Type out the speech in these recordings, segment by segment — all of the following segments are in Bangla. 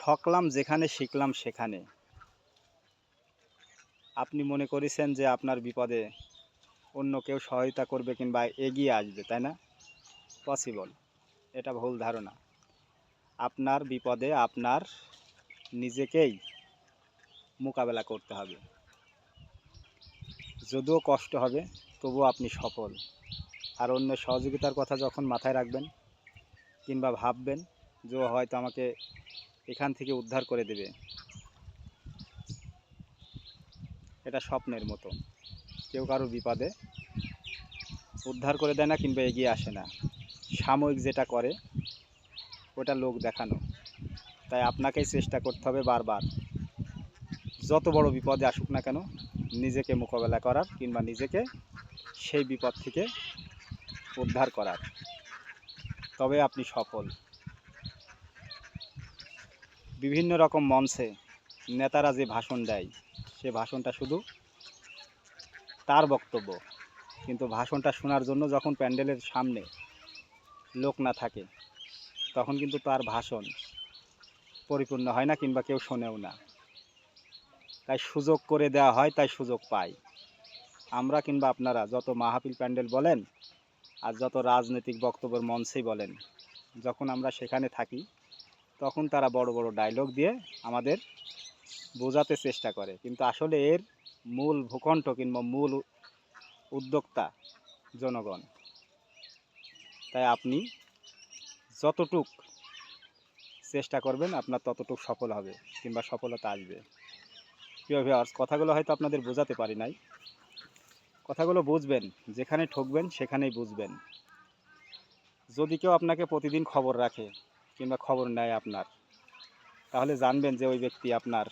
ঠকলাম যেখানে, শিখলাম সেখানে। আপনি মনে করেছেন যে আপনার বিপদে অন্য কেউ সহায়তা করবে কিংবা এগিয়ে আসবে, তাই না? পসিবল। এটা ভুল ধারণা। আপনার বিপদে আপনার নিজেকেই মোকাবেলা করতে হবে। যদিও কষ্ট হবে, তবুও আপনি সফল। আর অন্যের সহযোগিতার কথা যখন মাথায় রাখবেন কিংবা ভাববেন যে ও হয়তো আমাকে এখান থেকে উদ্ধার করে দেবে, এটা স্বপ্নের মতো। কেউ কারো বিপদে উদ্ধার করে দেয় না কিংবা এগিয়ে আসে না। সাময়িক যেটা করে ওটা লোক দেখানো। তাই আপনাকেই চেষ্টা করতে হবে বারবার, যত বড় বিপদে আসুক না কেন, নিজেকে মোকাবেলা করার কিংবা নিজেকে সেই বিপদ থেকে উদ্ধার করার। তবে আপনি সফল। বিভিন্ন রকম মঞ্চে নেতারা যে ভাষণ দেয়, সে ভাষণটা শুধু তার বক্তব্য, কিন্তু ভাষণটা শোনার জন্য যখন প্যান্ডেলের সামনে লোক না থাকে, তখন কিন্তু তার ভাষণ পরিপূর্ণ হয় না কিংবা কেউ শোনেও না। তাই সুযোগ করে দেওয়া হয়, তাই সুযোগ পাই আমরা কিংবা আপনারা। যত মাহফিল প্যান্ডেল বলেন আর যত রাজনৈতিক বক্তব্যের মঞ্চেই বলেন, যখন আমরা সেখানে থাকি তখন তারা বড় বড় ডায়লগ দিয়ে আমাদের বোঝাতে চেষ্টা করে, কিন্তু আসলে এর মূল ভূকণ্ঠ কিংবা মূল উদ্যোক্তা জনগণ। তাই আপনি যতটুক চেষ্টা করবেন আপনার ততটুক সফল হবে কিংবা সফলতা আসবে। প্রিয় ভিউয়ার্স, কথাগুলো হয়তো আপনাদের বোঝাতে পারি নাই। কথাগুলো বুঝবেন, যেখানে ঠকবেন সেখানেই বুঝবেন। যদি কেউ আপনাকে প্রতিদিন খবর রাখে কিংবা খবর নেয় আপনার, তাহলে জানবেন যে ওই ব্যক্তি আপনার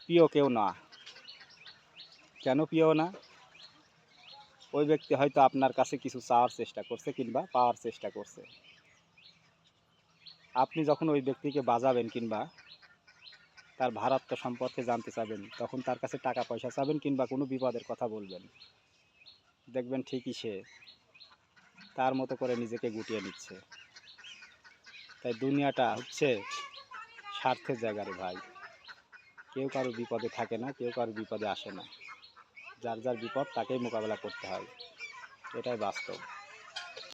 প্রিয় কেউ না। কেন প্রিয় না? ওই ব্যক্তি হয়তো আপনার কাছে কিছু চাওয়ার চেষ্টা করছে কিংবা পাওয়ার চেষ্টা করছে। আপনি যখন ওই ব্যক্তিকে বাজাবেন কিংবা তার ভারাত্ম সম্পর্কে জানতে চাবেন, তখন তার কাছে টাকা পয়সা চাবেন কিংবা কোনো বিপদের কথা বলবেন, দেখবেন ঠিকই সে তার মতো করে নিজেকে গুটিয়ে নিচ্ছে। তাই দুনিয়াটা হচ্ছে স্বার্থের জায়গা রে ভাই। কেউ কারো বিপদে থাকে না, কেউ কারো বিপদে আসে না। যার যার বিপদ তাকেই মোকাবেলা করতে হয়, এটাই বাস্তব।